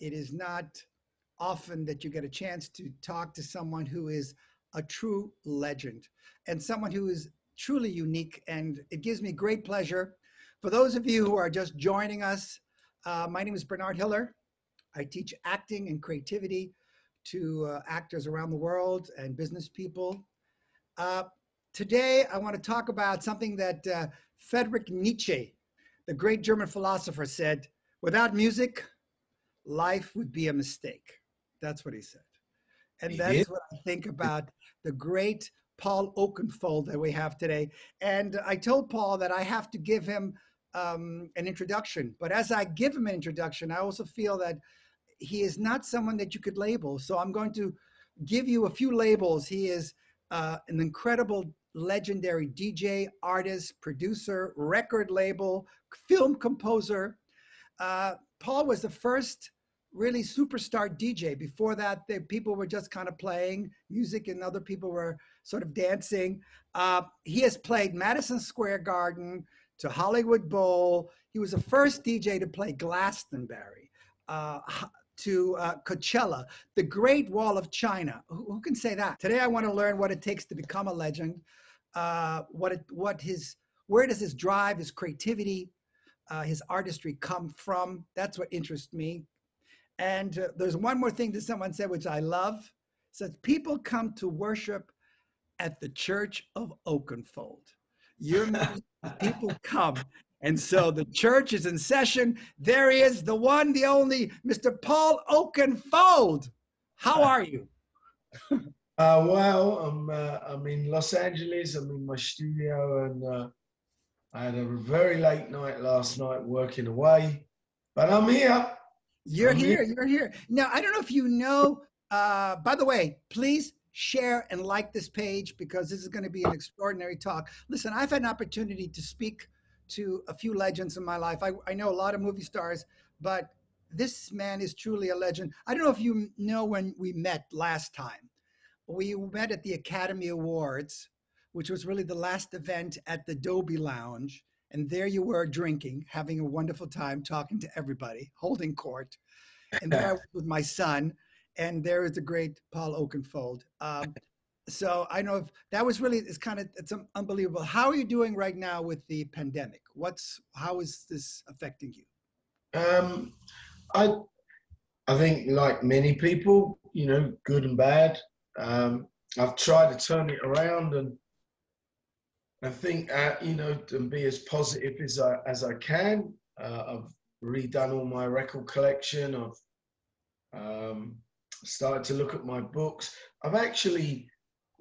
it is not often that you get a chance to talk to someone who is a true legend and someone who is truly unique. And it gives me great pleasure. For those of you who are just joining us, my name is Bernard Hiller. I teach acting and creativity to actors around the world and business people. Today, I want to talk about something that Friedrich Nietzsche, the great German philosopher, said: without music, life would be a mistake. That's what he said. And that is what I think about the great Paul Oakenfold that we have today. And I told Paul that I have to give him an introduction. But as I give him an introduction, I also feel that he is not someone that you could label. So I'm going to give you a few labels. He is an incredible, legendary DJ, artist, producer, record label, film composer. Paul was the first really superstar DJ. Before that, people were just kind of playing music and other people were sort of dancing. He has played Madison Square Garden to Hollywood Bowl. He was the first DJ to play Glastonbury, to Coachella, the Great Wall of China. Who can say that? Today, I want to learn what it takes to become a legend. Where does his drive, his creativity, his artistry come from? That's what interests me. And there's one more thing that someone said, which I love. It says, people come to worship at the Church of Oakenfold. Your music, people come. And so the church is in session. There he is, the one, the only, Mr. Paul Oakenfold. How are you? Well, I'm in Los Angeles. I'm in my studio, and I had a very late night last night working away, but I'm here. You're here. Now, I don't know if you know, by the way, please share and like this page because this is going to be an extraordinary talk. Listen, I've had an opportunity to speak to a few legends in my life. I know a lot of movie stars, but this man is truly a legend. I don't know if you know when we met last time. We met at the Academy Awards, which was really the last event at the Dolby Lounge. And there you were drinking, having a wonderful time, talking to everybody, holding court. And there I was with my son, and there is the great Paul Oakenfold. So I know if that was really, it's unbelievable. How are you doing right now with the pandemic? How is this affecting you? I think like many people, good and bad. I've tried to turn it around, and I think, and be as positive as I can. I've redone all my record collection. I've started to look at my books. I've actually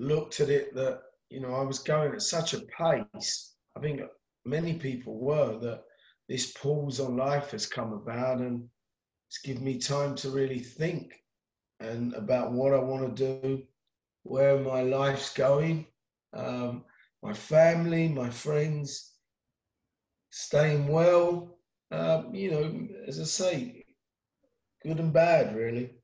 looked at it that, I was going at such a pace. I think many people were, that this pause on life has come about, and it's given me time to really think and about what I want to do, where my life's going, my family, my friends, staying well, as I say, good and bad, really.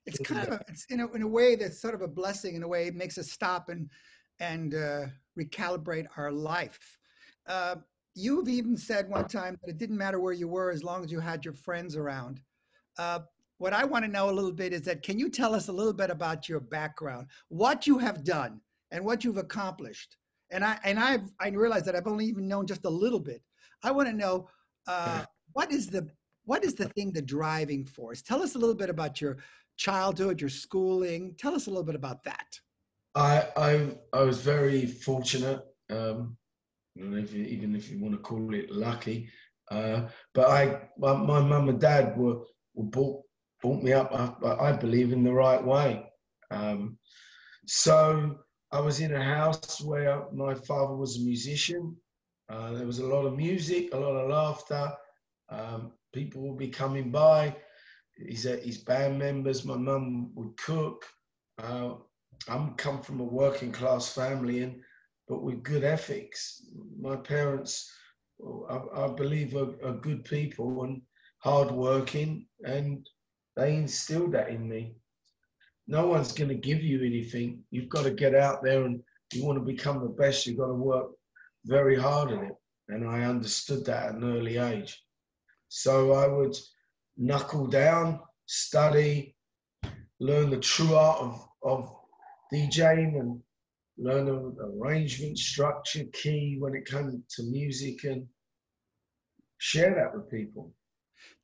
It's it's in a way that's sort of a blessing. In a way, it makes us stop and recalibrate our life. You've even said one time that it didn't matter where you were as long as you had your friends around. What I want to know a little bit is that, can you tell us a little bit about your background, what you have done and what you've accomplished? And I realize that I've only even known just a little bit. I want to know what is the thing, the driving force? Tell us a little bit about your childhood, your schooling. Tell us a little bit about that. I was very fortunate, even if you want to call it lucky. But my mum and dad brought me up, I believe, in the right way. So I was in a house where my father was a musician. There was a lot of music, a lot of laughter. People would be coming by. His band members. My mum would cook. I'm come from a working class family, but with good ethics. My parents, I believe, are good people and hardworking, and they instilled that in me. No one's going to give you anything. You've got to get out there, and you want to become the best, you've got to work very hard at it. And I understood that at an early age. So I would knuckle down, study, learn the true art of DJing, and learn arrangement, structure, key when it comes to music, and share that with people.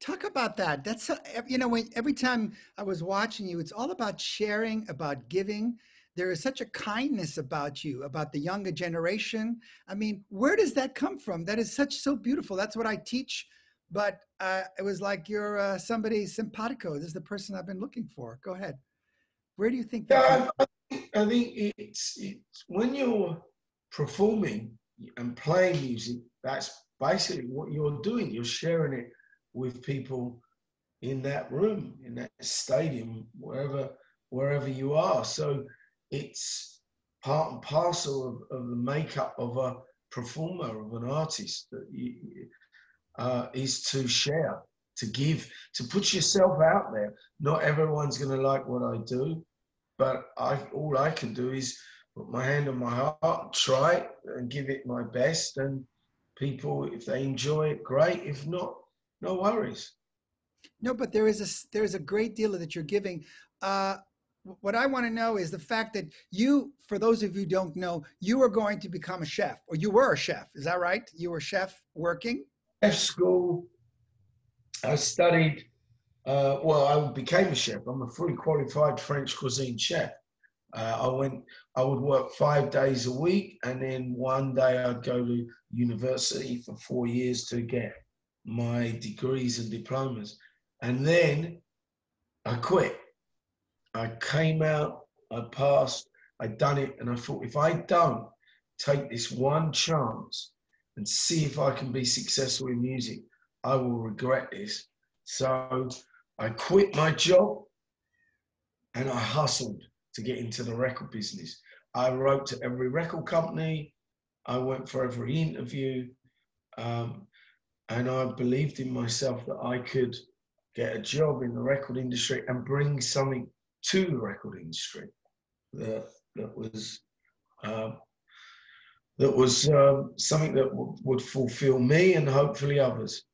Talk about that. That's you know, every time I was watching you, it's all about sharing, about giving. There is such a kindness about you, about the younger generation. I mean, where does that come from? That is so beautiful. That's what I teach. But it was like you're somebody simpatico. This is the person I've been looking for. Go ahead. Where do you think that comes? Yeah, I think it's when you're performing and playing music, that's basically what you're doing. You're sharing it with people in that room, in that stadium, wherever you are. So it's part and parcel of the makeup of a performer, of an artist, that is to share, to give, to put yourself out there. Not everyone's going to like what I do, but all I can do is put my hand on my heart, try it, and give it my best. And people, if they enjoy it, great. If not, no worries. No, but there is a great deal that you're giving. Uh, what I want to know is the fact that you, for those of you who don't know, you are going to become a chef, or you were a chef. Is that right? You were a chef working? Chef school, I studied, well, I became a chef. I'm a fully qualified French cuisine chef. I would work 5 days a week, and then one day I'd go to university for 4 years to get my degrees and diplomas. And then I quit. I came out, I passed, I'd done it, and I thought, if I don't take this one chance and see if I can be successful in music, I will regret this. So I quit my job and I hustled to get into the record business. I wrote to every record company, I went for every interview, and I believed in myself that I could get a job in the record industry and bring something to the record industry that was something that would fulfill me and hopefully others.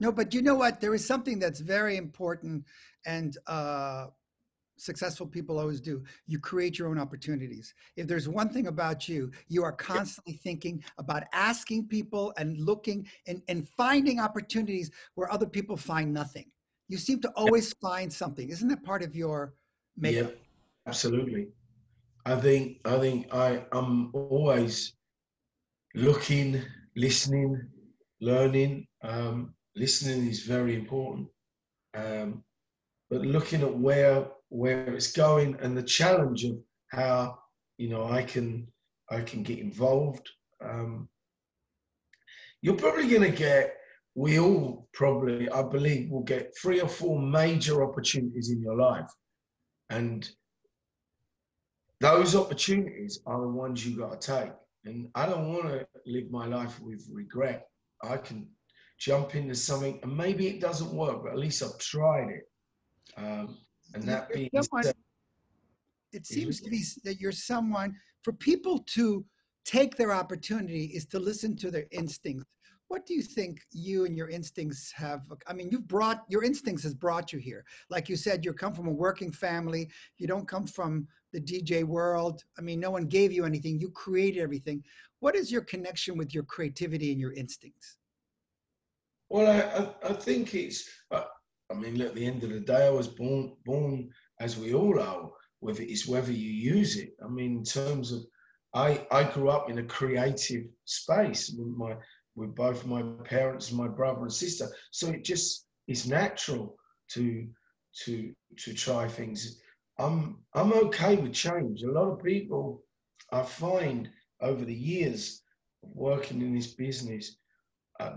No, but you know what? There is something that's very important, and successful people always do. You create your own opportunities. If there's one thing about you, you are constantly thinking about asking people and looking and finding opportunities where other people find nothing. You seem to always find something. Isn't that part of your Yeah, makeup? absolutely. I'm always looking, listening, learning. Listening is very important, but looking at where it's going and the challenge of how I can get involved. You're probably going to get. We all probably, I believe, will get 3 or 4 major opportunities in your life, and those opportunities are the ones you got to take. And I don't want to live my life with regret. I can jump into something and maybe it doesn't work, but at least I've tried it. And that You're being someone, said, it seems to be that you're someone, for people to take their opportunity is to listen to their instincts. What do you think you and your instincts have? I mean, your instincts has brought you here. Like you said, you come from a working family. You don't come from the DJ world. I mean, no one gave you anything. You created everything. What is your connection with your creativity and your instincts? well, I think it's. I mean, at the end of the day, I was born as we all are. Whether it's whether you use it. I mean, in terms of, I grew up in a creative space with both my parents and my brother and sister. So it just is natural to try things. I'm okay with change. A lot of people I find over the years of working in this business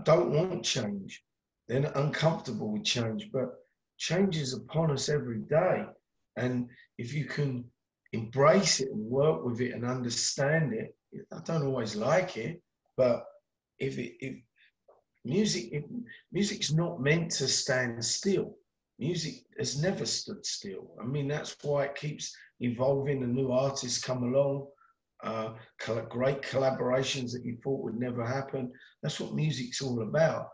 don't want change. They're not uncomfortable with change, but change is upon us every day. And if you can embrace it and work with it and understand it, I don't always like it, but if music's not meant to stand still. Music has never stood still. I mean, that's why it keeps evolving and new artists come along, great collaborations that you thought would never happen. That's what music's all about.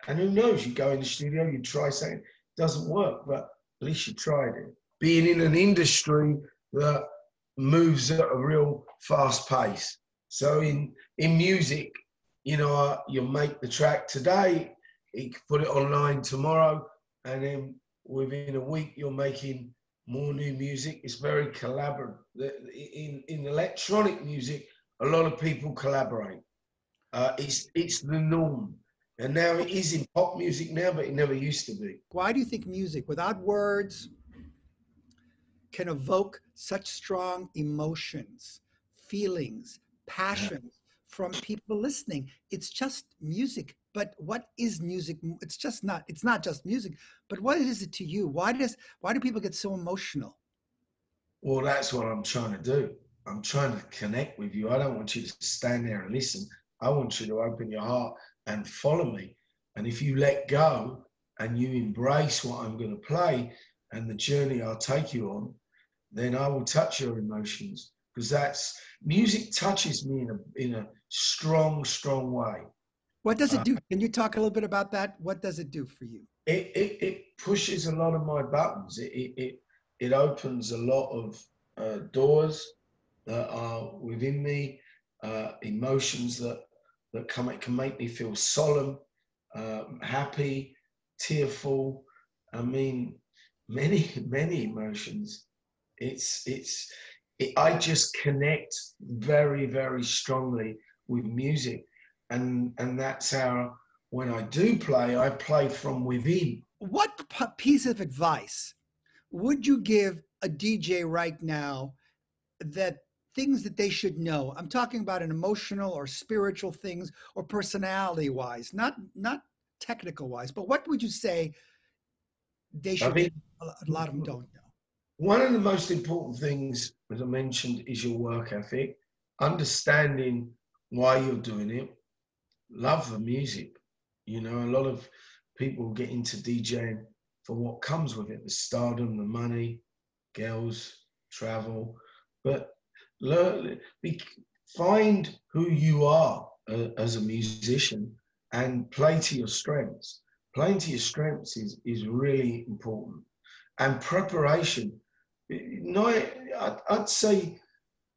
And who knows, you go in the studio, you try something, doesn't work, but at least you tried it. Being in an industry that moves at a real fast pace. So in music, you know, you'll make the track today, you can put it online tomorrow, and then within a week you're making more new music. It's very collaborative. In electronic music, a lot of people collaborate. It's the norm. And now it is in pop music now, but it never used to be. Why do you think music without words can evoke such strong emotions, feelings, passions from people listening? It's just music. But what is music? It's not just music, but what is it to you? Why do people get so emotional? Well, that's what I'm trying to do. I'm trying to connect with you. I don't want you to stand there and listen. I want you to open your heart and follow me. And if you let go and you embrace what I'm going to play and the journey I'll take you on, then I will touch your emotions, because that's music touches me in a strong, strong way. What does it do? Can you talk a little bit about that? What does it do for you? It pushes a lot of my buttons. It opens a lot of doors that are within me, emotions that can make me feel solemn, happy, tearful. I mean, many emotions. I just connect very, very strongly with music, and that's how when I do play, I play from within. What piece of advice would you give a DJ right now, that things that they should know? I'm talking about an emotional or spiritual things or personality wise, not technical wise, but what would you say they I should know? think A lot of them don't know. one of the most important things, as I mentioned, is your work ethic, understanding why you're doing it, love the music. You know, a lot of people get into DJing for what comes with it, the stardom, the money, girls, travel, but find who you are as a musician and play to your strengths. Playing to your strengths is really important. And preparation, I'd say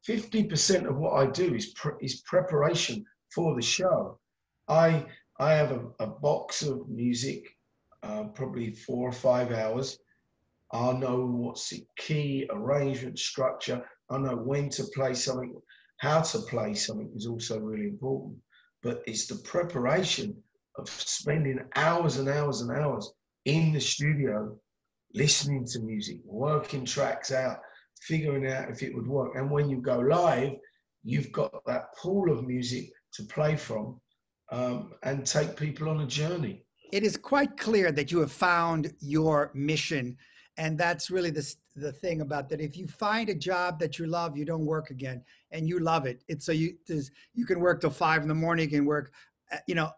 50% of what I do is preparation for the show. I have a box of music, probably 4 or 5 hours. I know what's the key, arrangement, structure. I know when to play something. How to play something is also really important. But it's the preparation of spending hours and hours and hours in the studio, listening to music, working tracks out, figuring out if it would work. And when you go live, you've got that pool of music to play from, and take people on a journey. It is quite clear that you have found your mission. And that's really the thing about that. If you find a job that you love, you don't work again, and you love it. It's so you can work till 5 in the morning, you can work,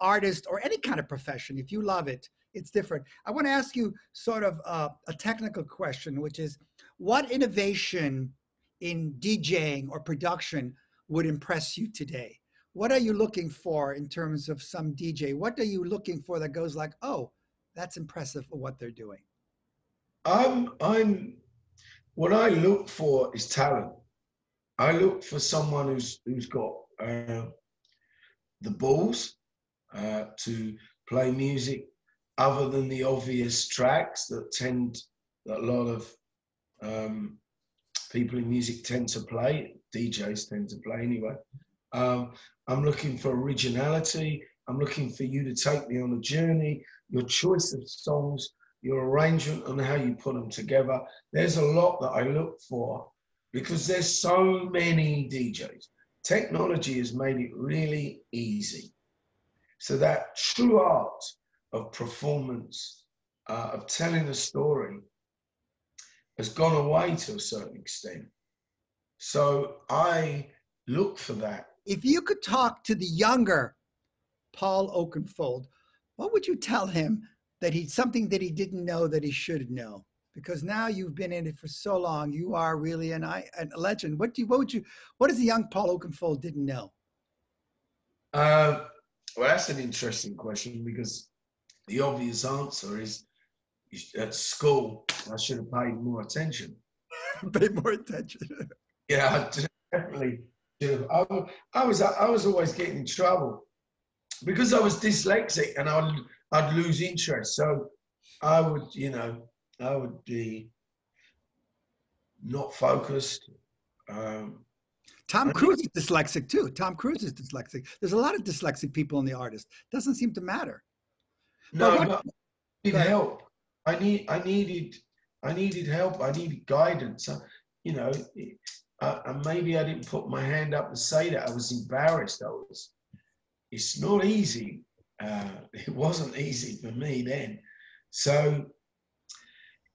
artist or any kind of profession. If you love it, it's different. I want to ask you sort of a technical question, which is, what innovation in DJing or production would impress you today? What are you looking for in terms of some DJ? What are you looking for that goes like, oh, that's impressive for what they're doing? I'm what I look for is talent. I look for someone who's got the balls to play music other than the obvious tracks that a lot of people in music tend to play. DJs tend to play anyway. I'm looking for originality. I'm looking for you to take me on a journey. Your choice of songs, your arrangement and how you put them together. There's a lot that I look for, because there's so many DJs. Technology has made it really easy. So that true art of performance, of telling a story, has gone away to a certain extent. So I look for that. If you could talk to the younger Paul Oakenfold, what would you tell him that something that he didn't know that he should know? Because now you've been in it for so long, you are really a legend. What does the young Paul Oakenfold didn't know? Well, that's an interesting question, because the obvious answer is at school, I should have paid more attention. Pay more attention. Yeah, I definitely should have. I was always getting in trouble because I was dyslexic, and I'd lose interest. So I would, I would be not focused. Tom Cruise is dyslexic too. Tom Cruise is dyslexic. There's a lot of dyslexic people in the artist. Doesn't seem to matter. No, but I need help. I needed help. I needed guidance. And maybe I didn't put my hand up and say that. I was embarrassed. It's not easy. It wasn't easy for me then. So,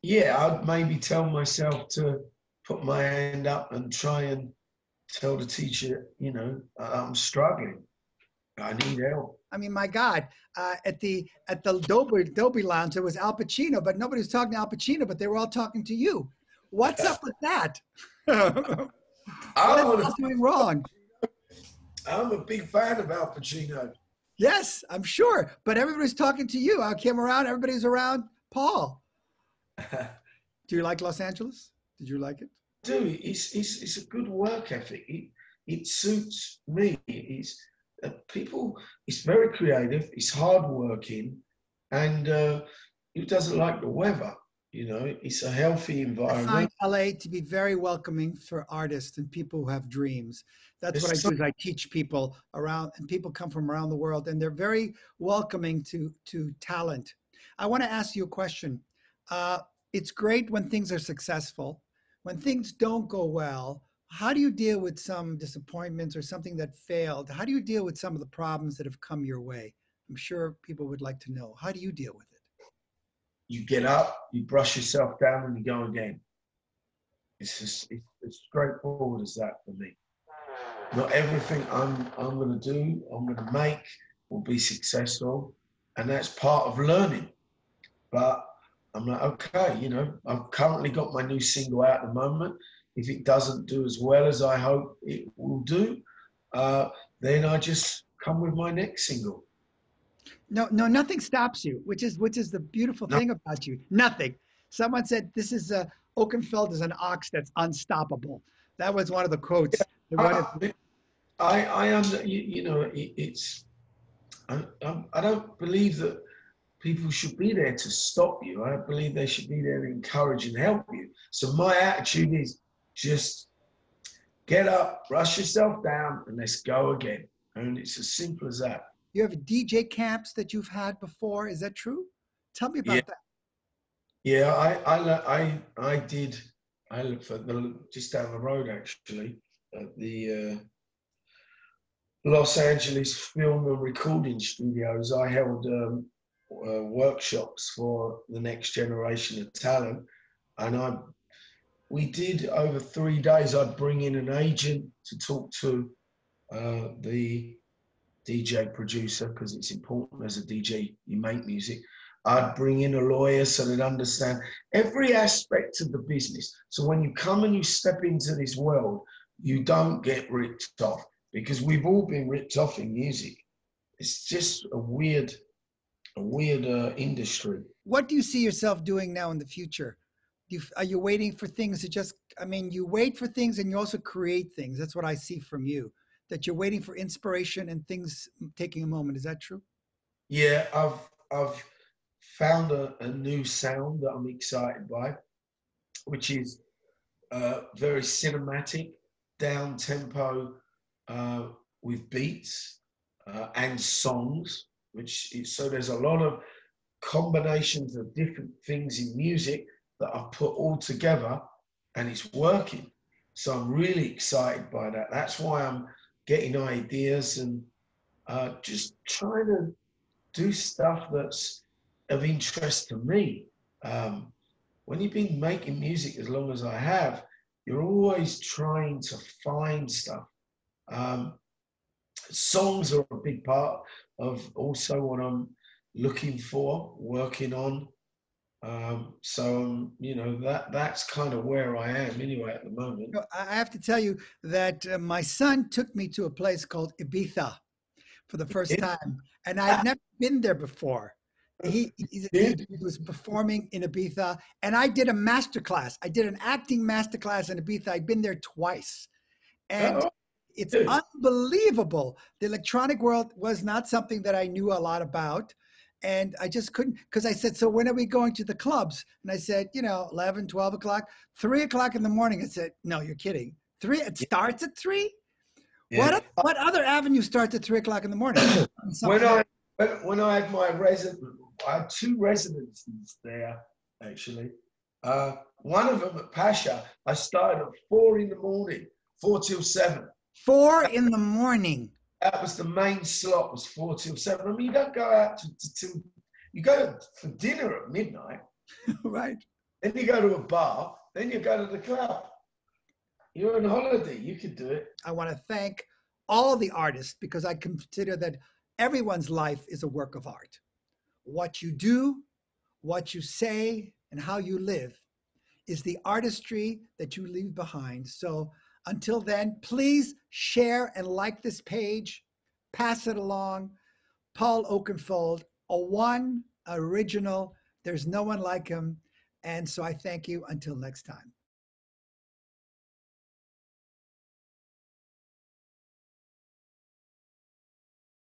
yeah, I'd maybe tell myself to put my hand up and try and tell the teacher, I'm struggling. I need help. I mean, my God, at the Dolby Lounge, there was Al Pacino, but nobody was talking to Al Pacino, but they were all talking to you. What's up with that? What am I doing wrong? I'm a big fan of Al Pacino. Yes, I'm sure. But everybody's talking to you. I came around, everybody's around Paul. Do you like Los Angeles? Did you like it? I do. It's a good work ethic. It suits me. It's very creative, it's hardworking, and who doesn't like the weather? It's a healthy environment. I find LA to be very welcoming for artists and people who have dreams. That's what I do. Is I teach people around, and people come from around the world, and they're very welcoming to talent. I want to ask you a question. It's great when things are successful. When things don't go well, how do you deal with some disappointments or something that failed? How do you deal with some of the problems that have come your way? I'm sure people would like to know. How do you deal with it? You get up, you brush yourself down, and you go again. It's as straightforward as that for me. Not everything I'm going to do, I'm going to make, will be successful, and that's part of learning. But I'm like, okay, I've currently got my new single out at the moment. If it doesn't do as well as I hope it will do, then I just come with my next single. No, nothing stops you, which is the beautiful thing about you. Nothing. Someone said this is Oakenfold is an ox that's unstoppable. That was one of the quotes. I don't believe that people should be there to stop you. I believe they should be there to encourage and help you. So my attitude is just get up, brush yourself down, and let's go again. And it's as simple as that. You have DJ camps that you've had before. Is that true? Tell me about that. Yeah, I did. I looked for just down the road actually at the Los Angeles Film and Recording Studios. I held workshops for the next generation of talent, and we did over 3 days. I'd bring in an agent to talk to the DJ producer, because it's important as a DJ you make music. I'd bring in a lawyer so they'd understand every aspect of the business. So when you come and you step into this world, you don't get ripped off, because we've all been ripped off in music. It's just a weird industry. What do you see yourself doing now in the future? Are you waiting for things to just, you wait for things and you also create things. That's what I see from you, that you're waiting for inspiration and things taking a moment. Is that true? Yeah, I've found a new sound that I'm excited by, which is very cinematic, down tempo, with beats and songs, so there's a lot of combinations of different things in music that I've put all together, and it's working. So I'm really excited by that. That's why I'm getting ideas and just trying to do stuff that's of interest to me. When you've been making music as long as I have, you're always trying to find stuff. Songs are a big part of also what I'm looking for, working on. That's kind of where I am anyway at the moment. I have to tell you that my son took me to a place called Ibiza for the first time, and I'd never been there before. He was performing in Ibiza, and I did a master class. I did an acting master class in Ibiza. I'd been there twice, and Oh, it's dude. unbelievable. The electronic world was not something that I knew a lot about. And I just couldn't, because I said, so when are we going to the clubs? And I said, 11, 12 o'clock, 3 o'clock in the morning. I said, no, you're kidding. It starts at 3? Yeah. What other avenue starts at 3 o'clock in the morning? When I had my I had two residencies there actually. One of them at Pasha, I started at 4 in the morning, 4 till 7. 4 in the morning. That was the main slot, was 4 till 7. I mean, you don't go out till you go for dinner at midnight, Right. then you go to a bar, then you go to the club. You're on holiday, you could do it. I want to thank all the artists because I consider that everyone's life is a work of art. What you do, what you say, and how you live is the artistry that you leave behind. So until then, please share and like this page, pass it along. Paul Oakenfold, a one original. There's no one like him. And so I thank you until next time.